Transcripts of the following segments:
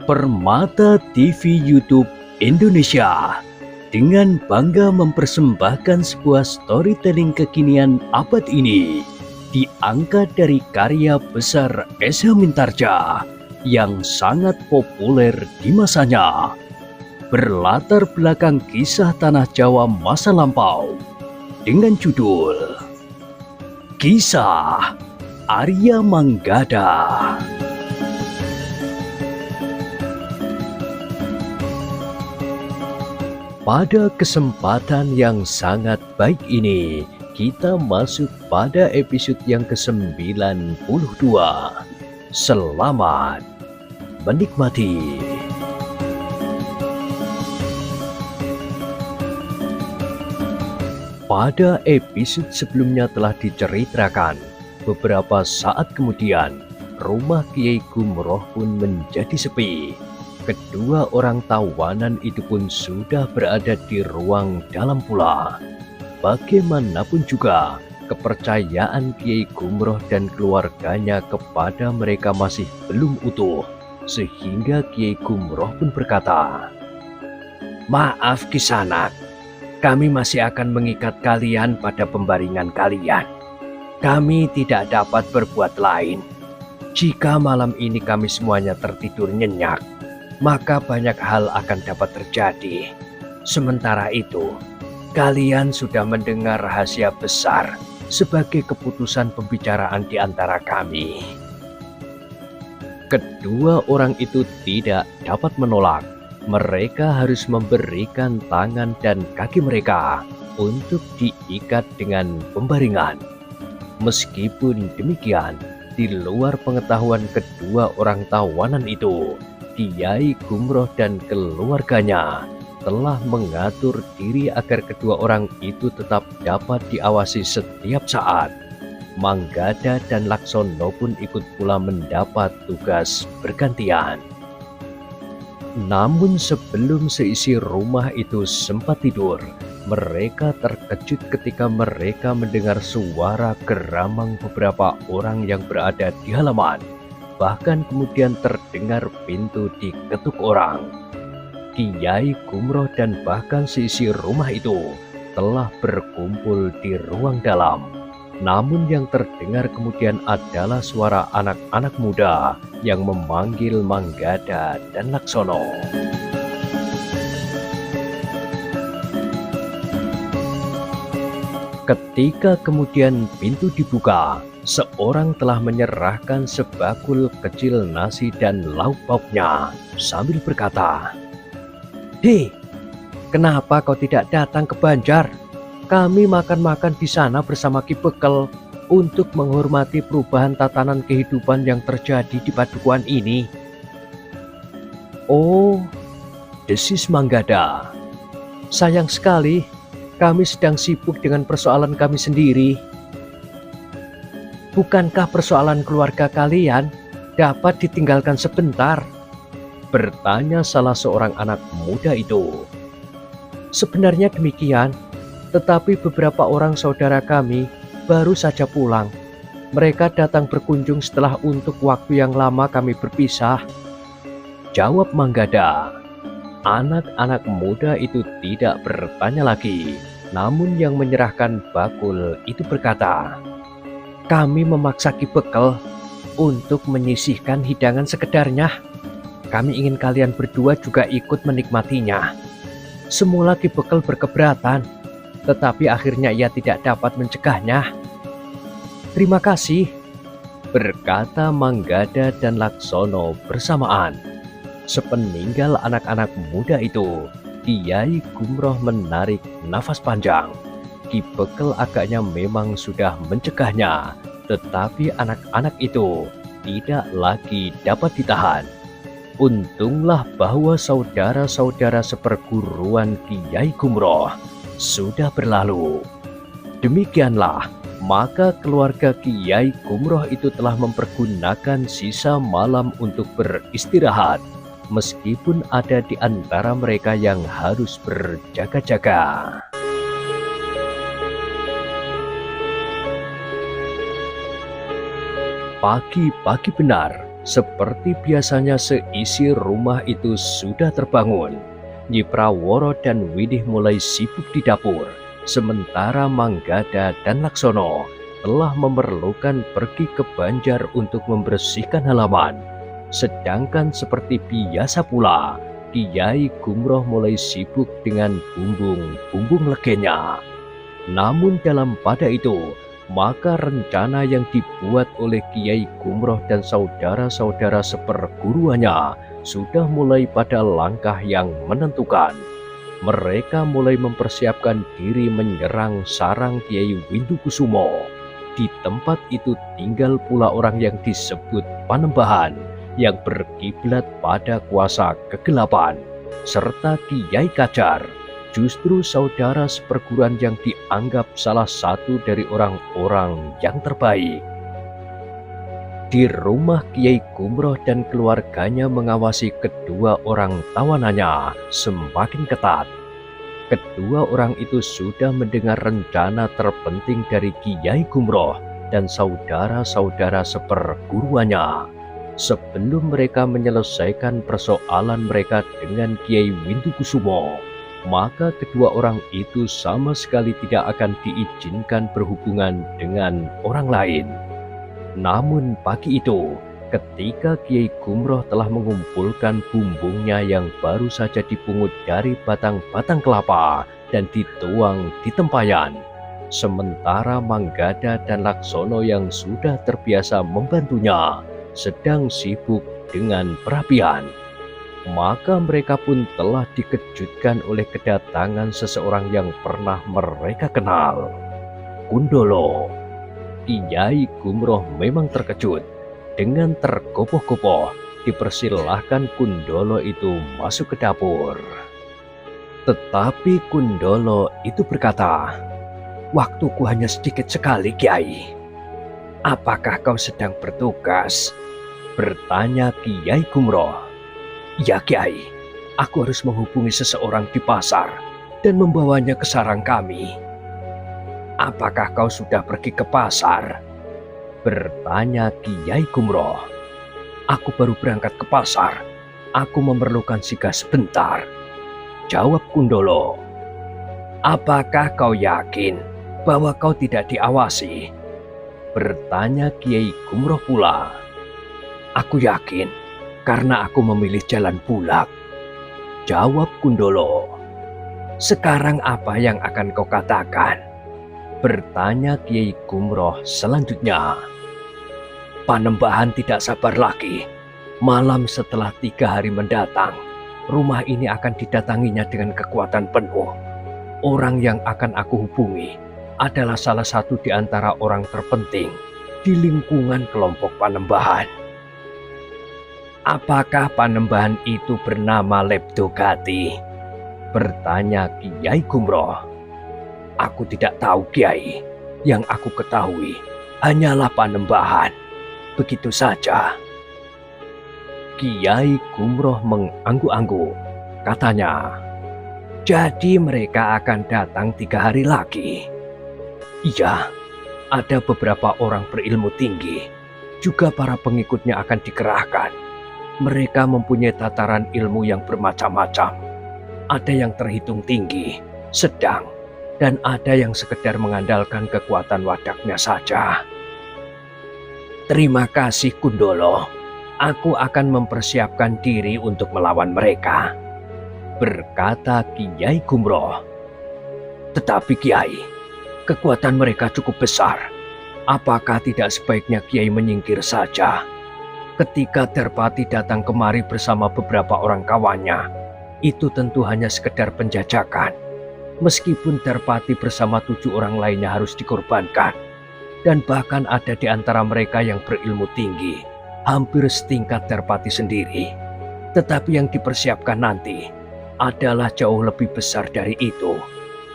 Permata TV YouTube Indonesia dengan bangga mempersembahkan sebuah storytelling kekinian abad ini, diangkat dari karya besar Esa Mintarja yang sangat populer di masanya, berlatar belakang kisah tanah Jawa masa lampau dengan judul Kisah Arya Manggada. Pada kesempatan yang sangat baik ini, kita masuk pada episode yang ke-92. Selamat menikmati. Pada episode sebelumnya telah diceritakan, beberapa saat kemudian, rumah Kiai Gumroh pun menjadi sepi. Kedua orang tawanan itu pun sudah berada di ruang dalam pula. Bagaimanapun juga, kepercayaan Kiai Gumroh dan keluarganya kepada mereka masih belum utuh, sehingga Kiai Gumroh pun berkata, "Maaf Kisanak, kami masih akan mengikat kalian pada pembaringan kalian. Kami tidak dapat berbuat lain. Jika malam ini kami semuanya tertidur nyenyak, maka banyak hal akan dapat terjadi. Sementara itu, kalian sudah mendengar rahasia besar sebagai keputusan pembicaraan di antara kami." Kedua orang itu tidak dapat menolak. Mereka harus memberikan tangan dan kaki mereka untuk diikat dengan pembaringan. Meskipun demikian, di luar pengetahuan kedua orang tawanan itu, Kiai Gumroh dan keluarganya telah mengatur diri agar kedua orang itu tetap dapat diawasi setiap saat. Manggada dan Laksono pun ikut pula mendapat tugas bergantian. Namun sebelum seisi rumah itu sempat tidur, mereka terkejut ketika mereka mendengar suara geramang beberapa orang yang berada di halaman. Bahkan kemudian terdengar pintu diketuk orang. Kiai Gumroh dan bahkan seisi rumah itu telah berkumpul di ruang dalam. Namun yang terdengar kemudian adalah suara anak-anak muda yang memanggil Manggada dan Laksono. Ketika kemudian pintu dibuka, seorang telah menyerahkan sebakul kecil nasi dan lauk pauknya sambil berkata, "Hei, kenapa kau tidak datang ke Banjar? Kami makan-makan di sana bersama Ki Bekel untuk menghormati perubahan tatanan kehidupan yang terjadi di padukuhan ini." "Oh," desis Manggada, "sayang sekali, kami sedang sibuk dengan persoalan kami sendiri." "Bukankah persoalan keluarga kalian dapat ditinggalkan sebentar?" bertanya salah seorang anak muda itu. "Sebenarnya demikian, tetapi beberapa orang saudara kami baru saja pulang. Mereka datang berkunjung setelah untuk waktu yang lama kami berpisah," jawab Manggada. Anak-anak muda itu tidak bertanya lagi, namun yang menyerahkan bakul itu berkata, "Kami memaksa Ki Bekel untuk menyisihkan hidangan sekedarnya. Kami ingin kalian berdua juga ikut menikmatinya." Semula Ki Bekel berkeberatan, tetapi akhirnya ia tidak dapat mencegahnya. "Terima kasih," berkata Manggada dan Laksono bersamaan. Sepeninggal anak-anak muda itu, Kiai Gumroh menarik nafas panjang. Ki Bekel agaknya memang sudah mencegahnya, tetapi anak-anak itu tidak lagi dapat ditahan. Untunglah bahwa saudara-saudara seperguruan Kiai Gumroh sudah berlalu. Demikianlah, maka keluarga Kiai Gumroh itu telah mempergunakan sisa malam untuk beristirahat, meskipun ada di antara mereka yang harus berjaga-jaga. Pagi-pagi benar, Seperti biasanya seisi rumah itu sudah terbangun. Nyi Praworo dan Widih mulai sibuk di dapur, sementara Manggada dan Laksono telah memerlukan pergi ke Banjar untuk membersihkan halaman. Sedangkan seperti biasa pula, Kiai Gumroh mulai sibuk dengan bumbung legenya. Namun dalam pada itu, maka rencana yang dibuat oleh Kiai Gumroh dan saudara-saudara seperguruannya sudah mulai pada langkah yang menentukan. Mereka mulai mempersiapkan diri menyerang sarang Kiai Windukusumo. Di tempat itu tinggal pula orang yang disebut Panembahan, yang berkiblat pada kuasa kegelapan, serta Kiai Kajar, justru saudara seperguruan yang dianggap salah satu dari orang-orang yang terbaik. Di rumah Kiai Gumroh dan keluarganya mengawasi kedua orang tawanannya semakin ketat. Kedua orang itu sudah mendengar rencana terpenting dari Kiai Gumroh dan saudara-saudara seperguruannya. Sebelum mereka menyelesaikan persoalan mereka dengan Kiai Windukusumo, maka kedua orang itu sama sekali tidak akan diizinkan berhubungan dengan orang lain. Namun pagi itu, ketika Kiai Gumroh telah mengumpulkan bumbungnya yang baru saja dipungut dari batang-batang kelapa dan dituang di tempayan, sementara Manggada dan Laksono yang sudah terbiasa membantunya sedang sibuk dengan perapian, maka mereka pun telah dikejutkan oleh kedatangan seseorang yang pernah mereka kenal, Kundolo. Kiai Gumroh memang terkejut. Dengan tergopoh-gopoh, dipersilahkan Kundolo itu masuk ke dapur. Tetapi Kundolo itu berkata, "Waktuku hanya sedikit sekali, Kiai." "Apakah kau sedang bertugas?" bertanya Kiai Gumroh. "Ya Kiai, aku harus menghubungi seseorang di pasar dan membawanya ke sarang kami." "Apakah kau sudah pergi ke pasar?" bertanya Kiai Gumroh. "Aku baru berangkat ke pasar. Aku memerlukan singgah sebentar," jawab Kundolo. "Apakah kau yakin bahwa kau tidak diawasi?" bertanya Kiai Gumroh pula. "Aku yakin karena aku memilih jalan bulak," jawab Kundolo. "Sekarang apa yang akan kau katakan?" bertanya Kiai Gumroh selanjutnya. "Panembahan tidak sabar lagi. Malam setelah 3 hari mendatang, rumah ini akan didatanginya dengan kekuatan penuh. Orang yang akan aku hubungi adalah salah satu di antara orang terpenting di lingkungan kelompok Panembahan." "Apakah Panembahan itu bernama Lebdogati?" bertanya Kiai Gumroh. "Aku tidak tahu, Kiai. Yang aku ketahui hanyalah Panembahan. Begitu saja." Kiai Gumroh mengangguk-angguk. Katanya, "Jadi mereka akan datang 3 hari lagi?" "Iya, ada beberapa orang berilmu tinggi. Juga para pengikutnya akan dikerahkan. Mereka mempunyai tataran ilmu yang bermacam-macam. Ada yang terhitung tinggi, sedang, dan ada yang sekedar mengandalkan kekuatan wadaknya saja." "Terima kasih Kundolo. Aku akan mempersiapkan diri untuk melawan mereka," berkata Kiai Gumroh. "Tetapi Kiai, kekuatan mereka cukup besar. Apakah tidak sebaiknya Kiai menyingkir saja? Ketika Derpati datang kemari bersama beberapa orang kawannya, itu tentu hanya sekedar penjajakan. Meskipun Derpati bersama 7 orang lainnya harus dikorbankan, dan bahkan ada di antara mereka yang berilmu tinggi, hampir setingkat Derpati sendiri. Tetapi yang dipersiapkan nanti adalah jauh lebih besar dari itu,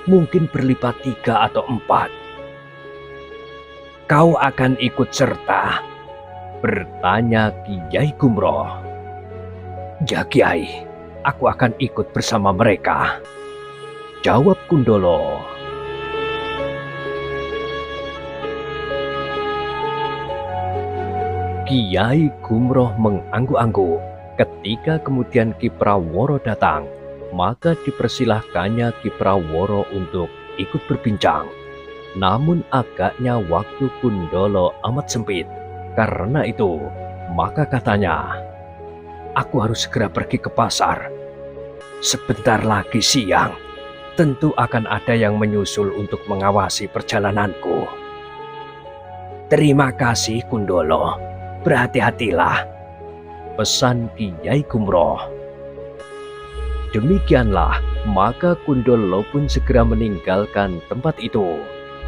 mungkin berlipat 3 atau 4. Kau akan ikut serta?" bertanya Kiai Gumroh. "Ya Kiai, aku akan ikut bersama mereka," jawab Kundolo. Kiai Gumroh mengangguk-angguk. Ketika kemudian Ki Praworo datang, maka dipersilahkannya Ki Praworo untuk ikut berbincang. Namun agaknya waktu Kundolo amat sempit. Karena itu, maka katanya, "Aku harus segera pergi ke pasar. Sebentar lagi siang, tentu akan ada yang menyusul untuk mengawasi perjalananku." "Terima kasih Kundolo, berhati-hatilah," pesan Kiai Gumroh. Demikianlah, maka Kundolo pun segera meninggalkan tempat itu.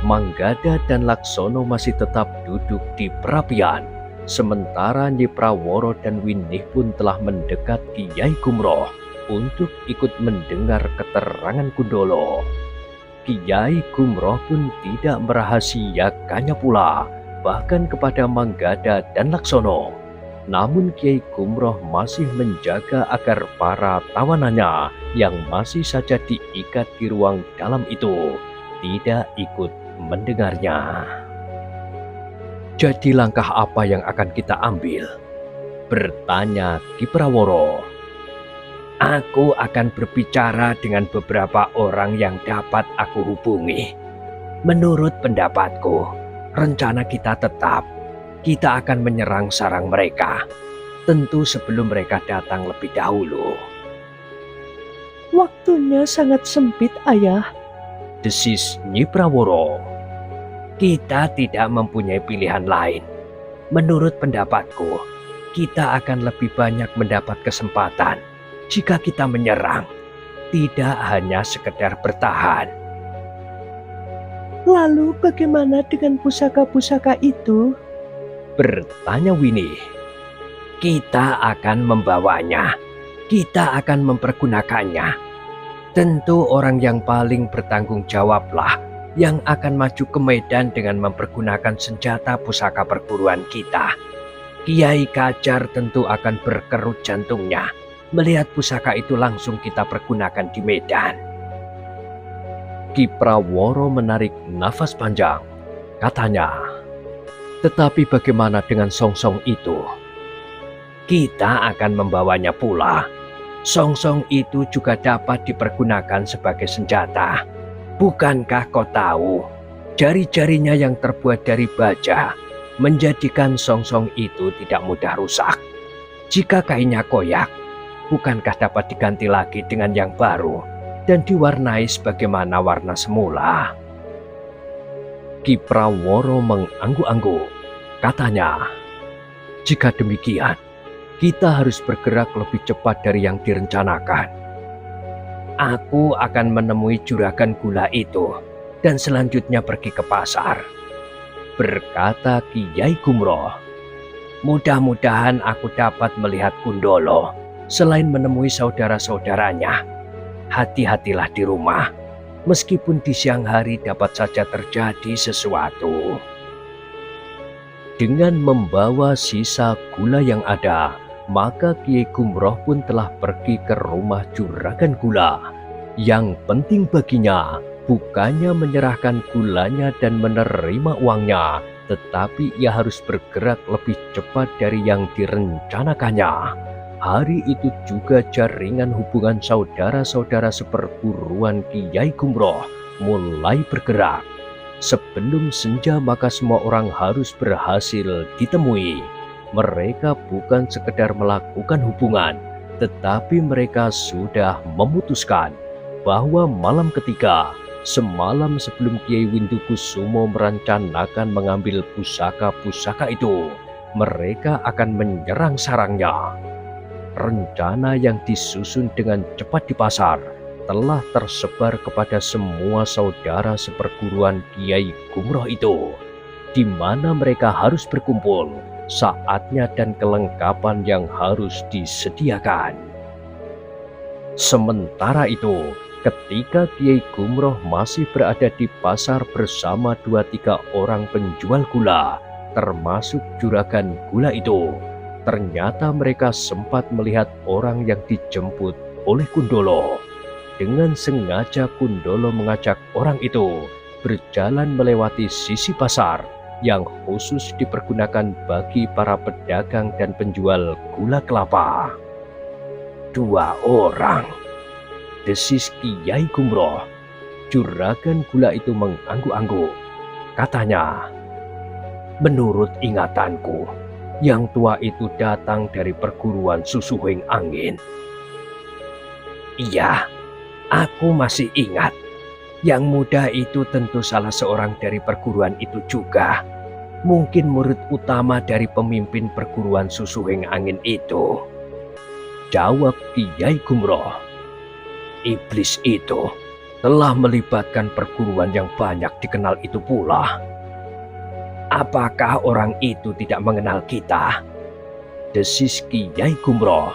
Manggada dan Laksono masih tetap duduk di perapian, sementara Nyi Praworo dan Winih pun telah mendekat Kiai Gumroh untuk ikut mendengar keterangan Kundolo. Kiai Gumroh pun tidak merahasiakannya pula, bahkan kepada Manggada dan Laksono. Namun Kiai Gumroh masih menjaga agar para tawanannya yang masih saja diikat di ruang dalam itu tidak ikut mendengarnya. "Jadi langkah apa yang akan kita ambil?" bertanya Ki Praworo. "Aku akan berbicara dengan beberapa orang yang dapat aku hubungi. Menurut pendapatku, rencana kita tetap. Kita akan menyerang sarang mereka. Tentu sebelum mereka datang lebih dahulu." "Waktunya sangat sempit, Ayah," desis Nyi Praworo. "Kita tidak mempunyai pilihan lain. Menurut pendapatku, kita akan lebih banyak mendapat kesempatan jika kita menyerang, tidak hanya sekedar bertahan." "Lalu bagaimana dengan pusaka-pusaka itu?" bertanya Winih. "Kita akan membawanya. Kita akan mempergunakannya. Tentu orang yang paling bertanggung jawablah yang akan maju ke medan dengan mempergunakan senjata pusaka perguruan kita. Kiai Kajar tentu akan berkerut jantungnya melihat pusaka itu langsung kita pergunakan di medan." Ki Praworo menarik nafas panjang. Katanya, "Tetapi bagaimana dengan songsong itu?" "Kita akan membawanya pula. Songsong itu juga dapat dipergunakan sebagai senjata. Bukankah kau tahu, jari-jarinya yang terbuat dari baja menjadikan songsong itu tidak mudah rusak. Jika kainnya koyak, bukankah dapat diganti lagi dengan yang baru dan diwarnai sebagaimana warna semula?" Ki Praworo mengangguk-angguk. Katanya, "Jika demikian, kita harus bergerak lebih cepat dari yang direncanakan. Aku akan menemui juragan gula itu dan selanjutnya pergi ke pasar," berkata Kiai Gumroh. "Mudah-mudahan aku dapat melihat Kundolo selain menemui saudara-saudaranya. Hati-hatilah di rumah. Meskipun di siang hari dapat saja terjadi sesuatu." Dengan membawa sisa gula yang ada, maka Kiai Gumroh pun telah pergi ke rumah juragan gula. Yang penting baginya bukannya menyerahkan gulanya dan menerima uangnya, tetapi ia harus bergerak lebih cepat dari yang direncanakannya. Hari itu juga jaringan hubungan saudara-saudara seperguruan Kiai Gumroh mulai bergerak. Sebelum senja maka semua orang harus berhasil ditemui. Mereka bukan sekedar melakukan hubungan, tetapi mereka sudah memutuskan bahwa malam ketiga, semalam sebelum Kiai Windukusumo merencanakan mengambil pusaka-pusaka itu, mereka akan menyerang sarangnya. Rencana yang disusun dengan cepat di pasar telah tersebar kepada semua saudara seperguruan Kiai Gumroh itu, di mana mereka harus berkumpul, saatnya dan kelengkapan yang harus disediakan. Sementara itu, ketika Kiai Gumroh masih berada di pasar bersama 2-3 orang penjual gula, termasuk juragan gula itu, ternyata mereka sempat melihat orang yang dijemput oleh Kundolo. Dengan sengaja Kundolo mengajak orang itu berjalan melewati sisi pasar yang khusus dipergunakan bagi para pedagang dan penjual gula kelapa. 2 orang, desis Kiai Gumroh. Juragan gula itu mengangguk-angguk. Katanya, menurut ingatanku, yang tua itu datang dari perguruan Susuhing Angin. Iya, aku masih ingat. Yang muda itu tentu salah seorang dari perguruan itu juga. Mungkin murid utama dari pemimpin perguruan Susuhing Angin itu. Jawab Kiai Gumroh. Iblis itu telah melibatkan perguruan yang banyak dikenal itu pula. Apakah orang itu tidak mengenal kita? Desis Kiai Gumroh.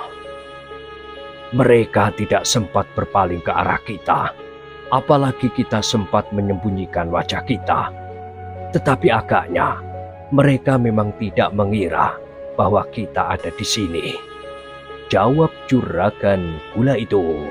Mereka tidak sempat berpaling ke arah kita, apalagi kita sempat menyembunyikan wajah kita. Tetapi agaknya mereka memang tidak mengira bahwa kita ada di sini. Jawab juragan gula itu.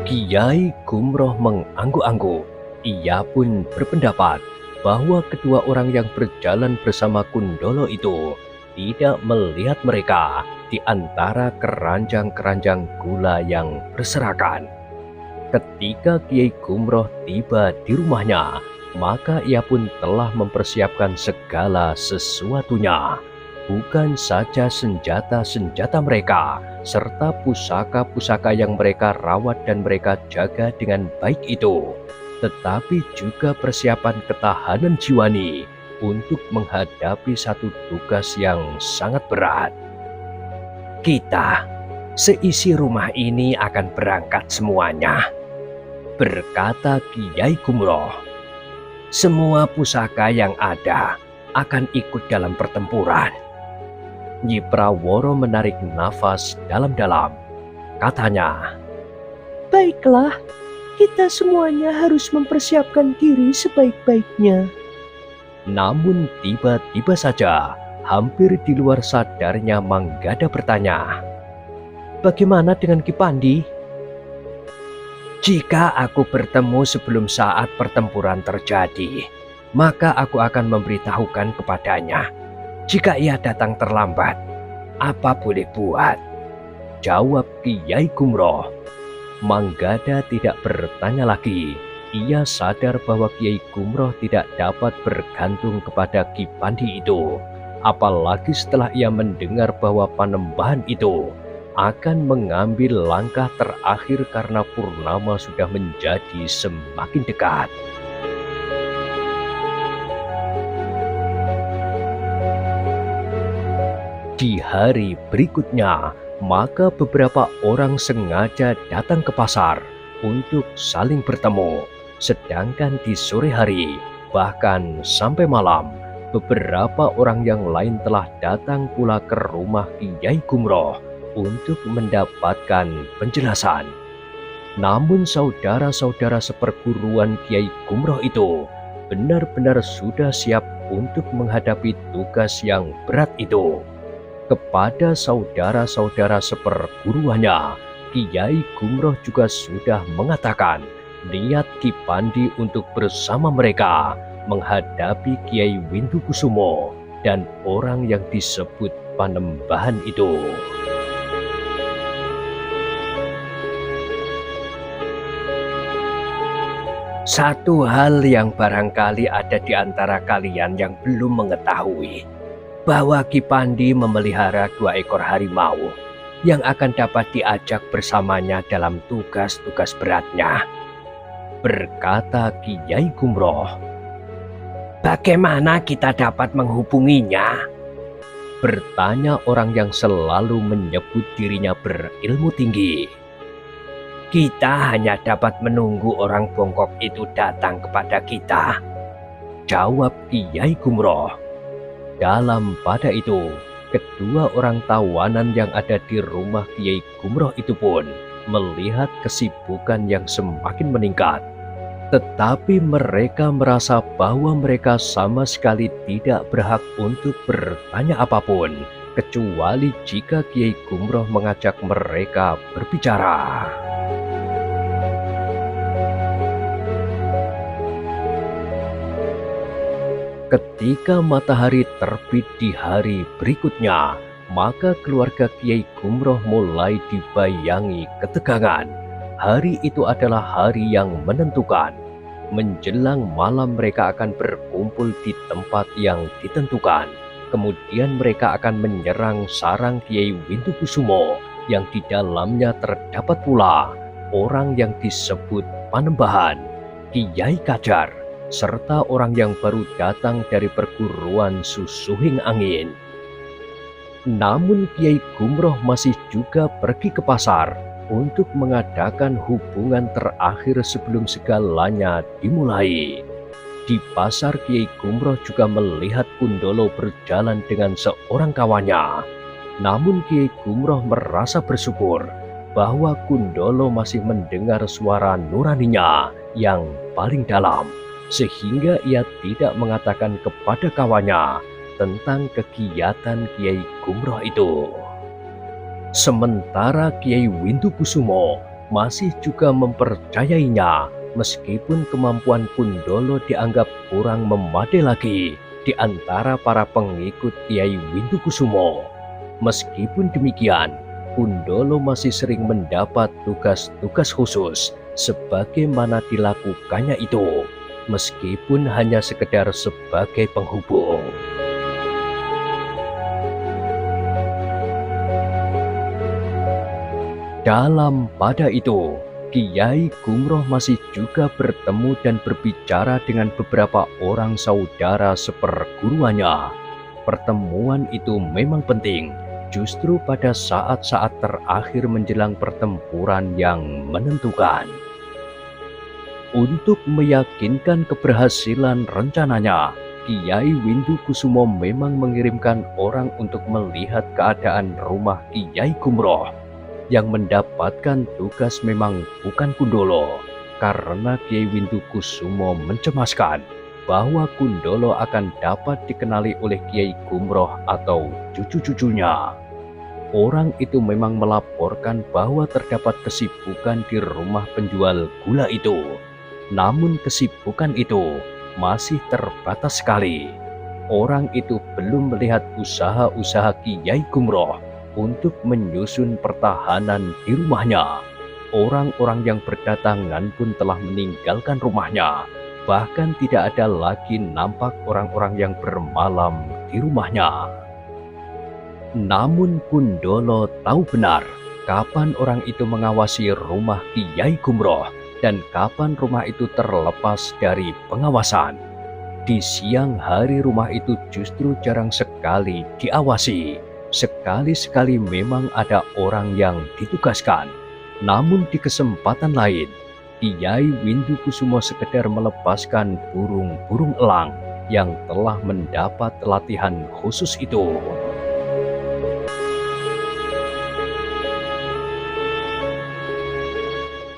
Kiai Gumroh mengangguk-angguk. Ia pun berpendapat bahwa kedua orang yang berjalan bersama Kundolo itu tidak melihat mereka di antara keranjang-keranjang gula yang berserakan. Ketika Kiai Gumroh tiba di rumahnya, maka ia pun telah mempersiapkan segala sesuatunya. Bukan saja senjata-senjata mereka, serta pusaka-pusaka yang mereka rawat dan mereka jaga dengan baik itu, tetapi juga persiapan ketahanan jiwani untuk menghadapi satu tugas yang sangat berat. Kita, seisi rumah ini akan berangkat semuanya, berkata Kiai Gumroh. Semua pusaka yang ada akan ikut dalam pertempuran. Nyi Praworo menarik nafas dalam-dalam. Katanya, Baiklah, kita semuanya harus mempersiapkan diri sebaik-baiknya. Namun tiba-tiba saja, hampir di luar sadarnya Manggada bertanya, bagaimana dengan Ki Pandi? Jika aku bertemu sebelum saat pertempuran terjadi, maka aku akan memberitahukan kepadanya. Jika ia datang terlambat, apa boleh buat? Jawab Kiai Gumroh. Manggada tidak bertanya lagi. Ia sadar bahwa Kiai Gumroh tidak dapat bergantung kepada Ki Pandi itu. Apalagi setelah ia mendengar bahwa Panembahan itu akan mengambil langkah terakhir karena purnama sudah menjadi semakin dekat. Di hari berikutnya, maka beberapa orang sengaja datang ke pasar untuk saling bertemu. Sedangkan di sore hari, bahkan sampai malam, beberapa orang yang lain telah datang pula ke rumah Kiai Gumroh untuk mendapatkan penjelasan. Namun saudara-saudara seperguruan Kiai Gumroh itu benar-benar sudah siap untuk menghadapi tugas yang berat itu. Kepada saudara-saudara seperguruannya, Kiai Gumroh juga sudah mengatakan niat Ki Pandi untuk bersama mereka menghadapi Kiai Windukusumo dan orang yang disebut Panembahan itu. Satu hal yang barangkali ada di antara kalian yang belum mengetahui, bahwa Ki Pandi memelihara 2 ekor harimau yang akan dapat diajak bersamanya dalam tugas-tugas beratnya, berkata Kiai Gumroh. Bagaimana kita dapat menghubunginya? Bertanya orang yang selalu menyebut dirinya berilmu tinggi. Kita hanya dapat menunggu orang bongkok itu datang kepada kita, jawab Kiai Gumroh. Dalam pada itu, kedua orang tawanan yang ada di rumah Kiai Gumroh itu pun melihat kesibukan yang semakin meningkat. Tetapi mereka merasa bahwa mereka sama sekali tidak berhak untuk bertanya apapun, kecuali jika Kiai Gumroh mengajak mereka berbicara. Ketika matahari terbit di hari berikutnya, maka keluarga Kiai Gumroh mulai dibayangi ketegangan. Hari itu adalah hari yang menentukan. Menjelang malam mereka akan berkumpul di tempat yang ditentukan. Kemudian mereka akan menyerang sarang Kiai Windukusumo yang di dalamnya terdapat pula orang yang disebut Panembahan, Kiai Kajar, serta orang yang baru datang dari perguruan Susuhing Angin. Namun Kiai Gumroh masih juga pergi ke pasar untuk mengadakan hubungan terakhir sebelum segalanya dimulai. Di pasar Kiai Gumroh juga melihat Kundolo berjalan dengan seorang kawannya. Namun Kiai Gumroh merasa bersyukur bahwa Kundolo masih mendengar suara nuraninya yang paling dalam, sehingga ia tidak mengatakan kepada kawannya tentang kegiatan Kiai Gumroh itu. Sementara Kiai Windukusumo masih juga mempercayainya, meskipun kemampuan Kundolo dianggap kurang memadai lagi di antara para pengikut Kiai Windukusumo. Meskipun demikian, Kundolo masih sering mendapat tugas-tugas khusus sebagaimana dilakukannya itu, meskipun hanya sekedar sebagai penghubung. Dalam pada itu, Kiai Gumroh masih juga bertemu dan berbicara dengan beberapa orang saudara seperguruannya. Pertemuan itu memang penting, justru pada saat-saat terakhir menjelang pertempuran yang menentukan. Untuk meyakinkan keberhasilan rencananya, Kiai Windukusumo memang mengirimkan orang untuk melihat keadaan rumah Kiai Gumroh. Yang mendapatkan tugas memang bukan Kundolo, karena Kiai Windukusumo mencemaskan bahwa Kundolo akan dapat dikenali oleh Kiai Gumroh atau cucu-cucunya. Orang itu memang melaporkan bahwa terdapat kesibukan di rumah penjual gula itu. Namun kesibukan itu masih terbatas sekali. Orang itu belum melihat usaha-usaha Kiai Gumroh untuk menyusun pertahanan di rumahnya. Orang-orang yang berdatangan pun telah meninggalkan rumahnya. Bahkan tidak ada lagi nampak orang-orang yang bermalam di rumahnya. Namun Kundolo tahu benar kapan orang itu mengawasi rumah Kiai Gumroh dan kapan rumah itu terlepas dari pengawasan. Di siang hari rumah itu justru jarang sekali diawasi. Sekali-sekali memang ada orang yang ditugaskan. Namun di kesempatan lain, Kiai Windukusumo sekedar melepaskan burung-burung elang yang telah mendapat latihan khusus itu.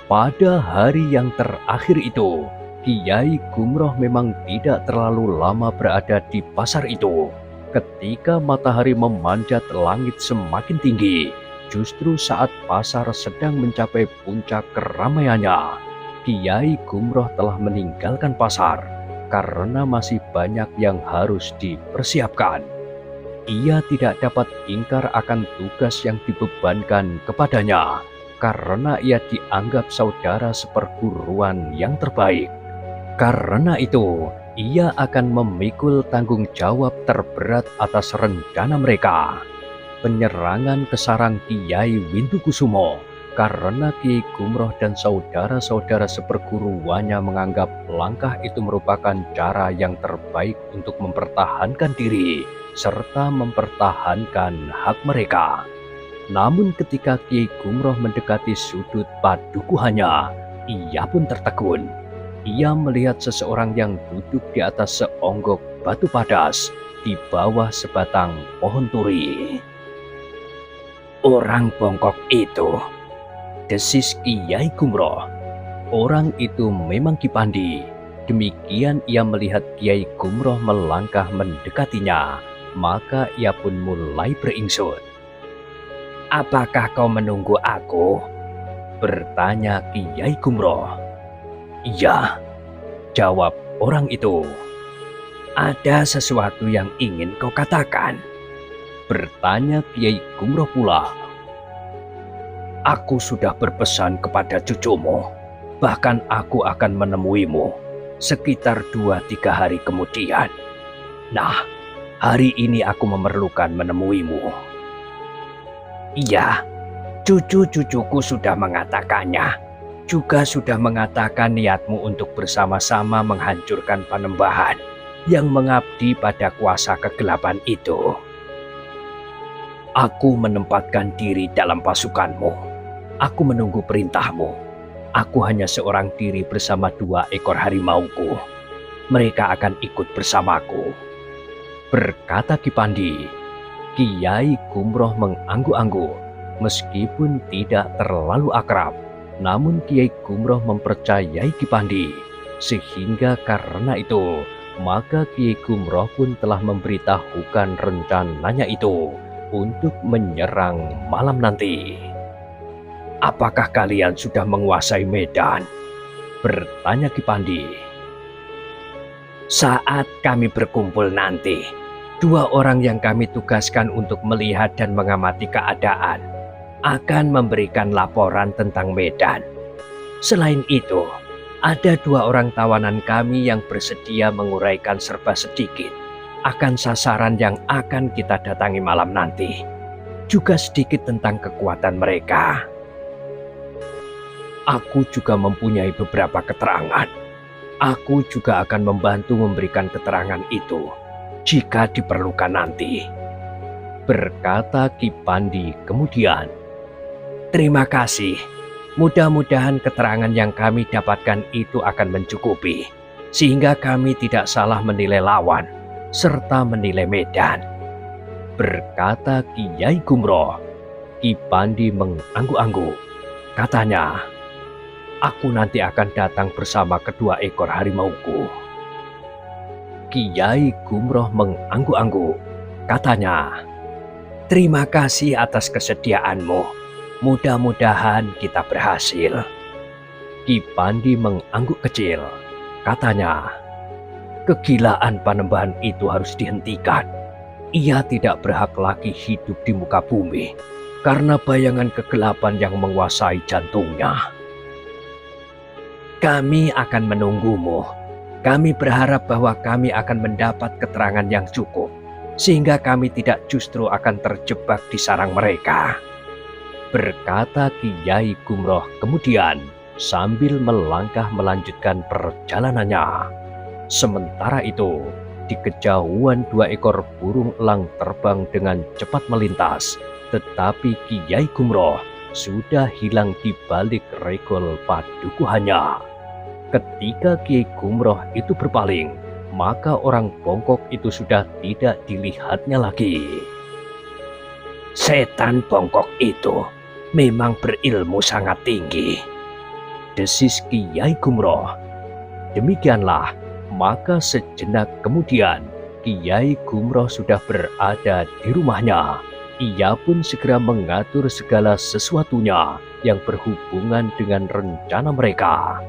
Pada hari yang terakhir itu, Kiai Gumroh memang tidak terlalu lama berada di pasar itu. Ketika matahari memanjat langit semakin tinggi, justru saat pasar sedang mencapai puncak keramaiannya, Kiai Gumroh telah meninggalkan pasar karena masih banyak yang harus dipersiapkan. Ia tidak dapat ingkar akan tugas yang dibebankan kepadanya, karena ia dianggap saudara seperguruan yang terbaik. Karena itu, ia akan memikul tanggung jawab terberat atas rencana mereka. Penyerangan ke sarang Kiai Windukusumo, karena Kiai Gumroh dan saudara-saudara seperguruannya menganggap langkah itu merupakan cara yang terbaik untuk mempertahankan diri, serta mempertahankan hak mereka. Namun ketika Kiai Gumroh mendekati sudut padukuhannya, ia pun tertegun. Ia melihat seseorang yang duduk di atas seonggok batu padas di bawah sebatang pohon turi. "Orang bongkok itu," desis Kiai Gumroh. Orang itu memang Kipandi. Demikian ia melihat Kiai Gumroh melangkah mendekatinya, maka ia pun mulai beringsut. "Apakah kau menunggu aku?" bertanya Kiai Gumroh. "Iya," jawab orang itu. Ada sesuatu yang ingin kau katakan? Bertanya Kiai Gumroh pula. Aku sudah berpesan kepada cucumu, bahkan aku akan menemuimu sekitar 2-3 hari kemudian. Nah, hari ini aku memerlukan menemuimu. Iya, cucu-cucuku sudah mengatakannya. Juga sudah mengatakan niatmu untuk bersama-sama menghancurkan Panembahan yang mengabdi pada kuasa kegelapan itu. Aku menempatkan diri dalam pasukanmu. Aku menunggu perintahmu. Aku hanya seorang diri bersama 2 ekor harimauku. Mereka akan ikut bersamaku. Berkata Ki Pandi. Kiai Gumroh mengangguk-angguk. Meskipun tidak terlalu akrab, namun Kiai Gumroh mempercayai Ki Pandi. Sehingga karena itu, maka Kiai Gumroh pun telah memberitahukan rencananya itu untuk menyerang malam nanti. Apakah kalian sudah menguasai medan? Bertanya Ki Pandi. Saat kami berkumpul nanti, 2 orang yang kami tugaskan untuk melihat dan mengamati keadaan akan memberikan laporan tentang medan. Selain itu, ada 2 orang tawanan kami yang bersedia menguraikan serba sedikit akan sasaran yang akan kita datangi malam nanti. Juga sedikit tentang kekuatan mereka. Aku juga mempunyai beberapa keterangan. Aku juga akan membantu memberikan keterangan itu jika diperlukan nanti. Berkata Ki Pandi kemudian. Terima kasih. Mudah-mudahan keterangan yang kami dapatkan itu akan mencukupi, sehingga kami tidak salah menilai lawan, serta menilai medan. Berkata Kiai Gumroh. Ki Pandi mengangguk-angguk. Katanya, aku nanti akan datang bersama 2 ekor harimauku. Kiai Gumroh mengangguk-angguk. Katanya, terima kasih atas kesediaanmu. Mudah-mudahan kita berhasil. Ki Pandi mengangguk kecil. Katanya, kegilaan Panembahan itu harus dihentikan. Ia tidak berhak lagi hidup di muka bumi karena bayangan kegelapan yang menguasai jantungnya. Kami akan menunggumu. Kami berharap bahwa kami akan mendapat keterangan yang cukup, sehingga kami tidak justru akan terjebak di sarang mereka. Berkata Kiai Gumroh kemudian sambil melangkah melanjutkan perjalanannya. Sementara itu, di kejauhan 2 ekor burung elang terbang dengan cepat melintas, tetapi Kiai Gumroh sudah hilang di balik regol padukuhannya. Ketika Kiai Gumroh itu berpaling, maka orang bongkok itu sudah tidak dilihatnya lagi. Setan bongkok itu memang berilmu sangat tinggi, desis Kiai Gumroh. Demikianlah, maka sejenak kemudian Kiai Gumroh sudah berada di rumahnya. Ia pun segera mengatur segala sesuatunya yang berhubungan dengan rencana mereka.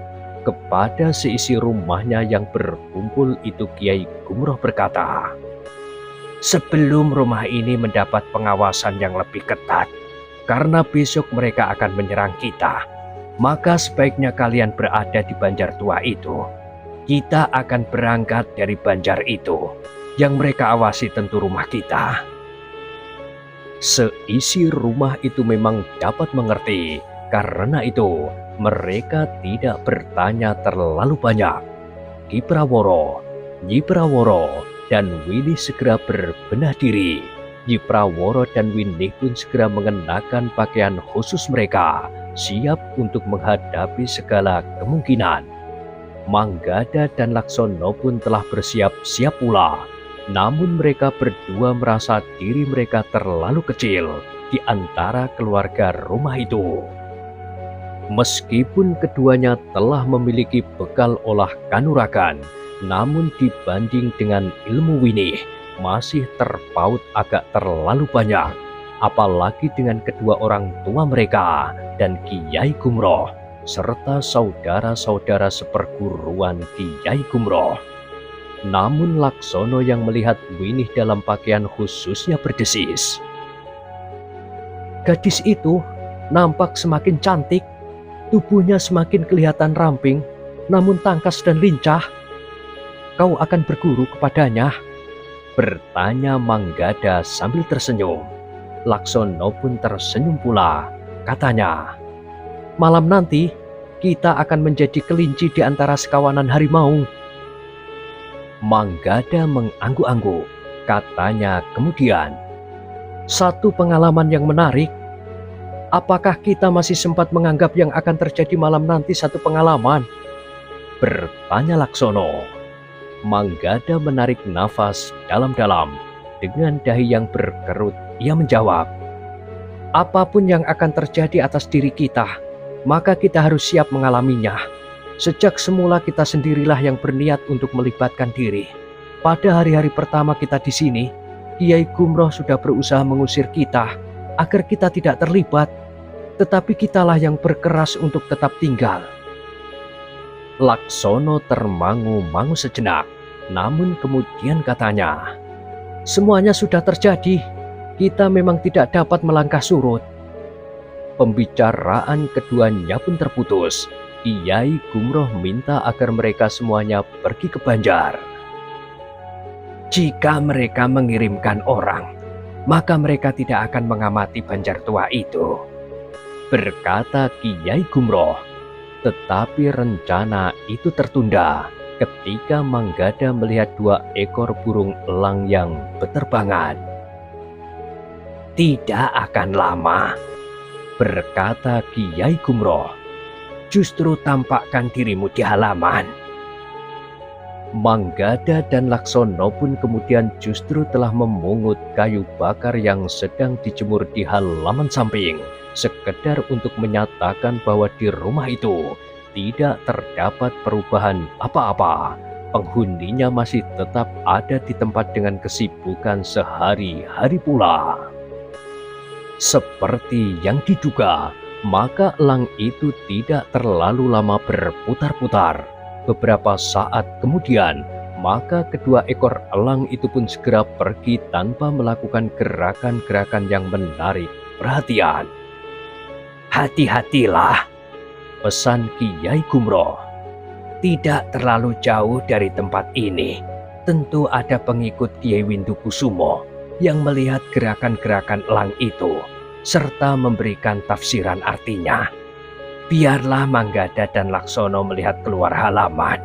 Kepada seisi rumahnya yang berkumpul itu, Kiai Gumroh berkata, sebelum rumah ini mendapat pengawasan yang lebih ketat, karena besok mereka akan menyerang kita, maka sebaiknya kalian berada di Banjar Tua itu. Kita akan berangkat dari Banjar itu, yang mereka awasi tentu rumah kita. Seisi rumah itu memang dapat mengerti, karena itu mereka tidak bertanya terlalu banyak. Ki Praworo, Nyi Praworo, dan Winih segera berbenah diri. Nyi Praworo dan Winih pun segera mengenakan pakaian khusus mereka, siap untuk menghadapi segala kemungkinan. Manggada dan Laksono pun telah bersiap-siap pula. Namun mereka berdua merasa diri mereka terlalu kecil di antara keluarga rumah itu. Meskipun keduanya telah memiliki bekal olah kanuragan, namun dibanding dengan ilmu Winih, masih terpaut agak terlalu banyak, apalagi dengan kedua orang tua mereka dan Kiai Gumroh, serta saudara-saudara seperguruan Kiai Gumroh. Namun Laksono yang melihat Winih dalam pakaian khususnya berdesis. Gadis itu nampak semakin cantik, tubuhnya semakin kelihatan ramping, namun tangkas dan lincah. Kau akan berguru kepadanya? Bertanya Manggada sambil tersenyum. Laksono pun tersenyum pula. Katanya, malam nanti kita akan menjadi kelinci di antara sekawanan harimau. Manggada mengangguk-angguk. Katanya kemudian, satu pengalaman yang menarik. Apakah kita masih sempat menganggap yang akan terjadi malam nanti satu pengalaman? Bertanya Laksono. Manggada menarik nafas dalam-dalam. Dengan dahi yang berkerut, ia menjawab, apapun yang akan terjadi atas diri kita, maka kita harus siap mengalaminya. Sejak semula kita sendirilah yang berniat untuk melibatkan diri. Pada hari-hari pertama kita di sini, Kiai Gumroh sudah berusaha mengusir kita agar kita tidak terlibat, tetapi kitalah yang berkeras untuk tetap tinggal. Laksono termangu-mangu sejenak, namun kemudian katanya, semuanya sudah terjadi, kita memang tidak dapat melangkah surut. Pembicaraan keduanya pun terputus. Kiai Gumroh minta agar mereka semuanya pergi ke Banjar. Jika mereka mengirimkan orang, maka mereka tidak akan mengamati Banjar tua itu, berkata Kiai Gumroh. Tetapi rencana itu tertunda ketika Manggada melihat 2 ekor burung elang yang berterbangan. Tidak akan lama, berkata Kiai Gumroh. Justru tampakkan dirimu di halaman. Manggada dan Laksono pun kemudian justru telah memungut kayu bakar yang sedang dijemur di halaman samping, sekedar untuk menyatakan bahwa di rumah itu tidak terdapat perubahan apa-apa. Penghuninya masih tetap ada di tempat dengan kesibukan sehari-hari pula. Seperti yang diduga, maka elang itu tidak terlalu lama berputar-putar. Beberapa saat kemudian, maka kedua ekor elang itu pun segera pergi tanpa melakukan gerakan-gerakan yang menarik perhatian. Hati-hatilah, pesan Kiai Gumroh. Tidak terlalu jauh dari tempat ini, tentu ada pengikut Kiai Windukusumo yang melihat gerakan-gerakan elang itu, serta memberikan tafsiran artinya. Biarlah Manggada dan Laksono melihat keluar halaman.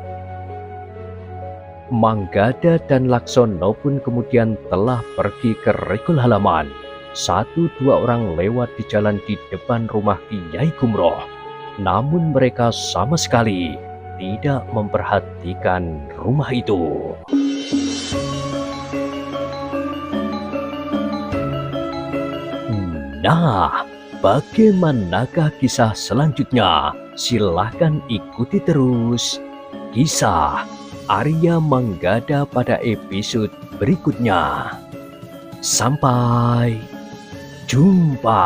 Manggada dan Laksono pun kemudian telah pergi ke regol halaman. 1-2 orang lewat di jalan di depan rumah Kiai Gumroh. Namun mereka sama sekali tidak memperhatikan rumah itu. Nah, bagaimanakah kisah selanjutnya? Silahkan ikuti terus kisah Arya Manggada pada episode berikutnya. Sampai jumpa.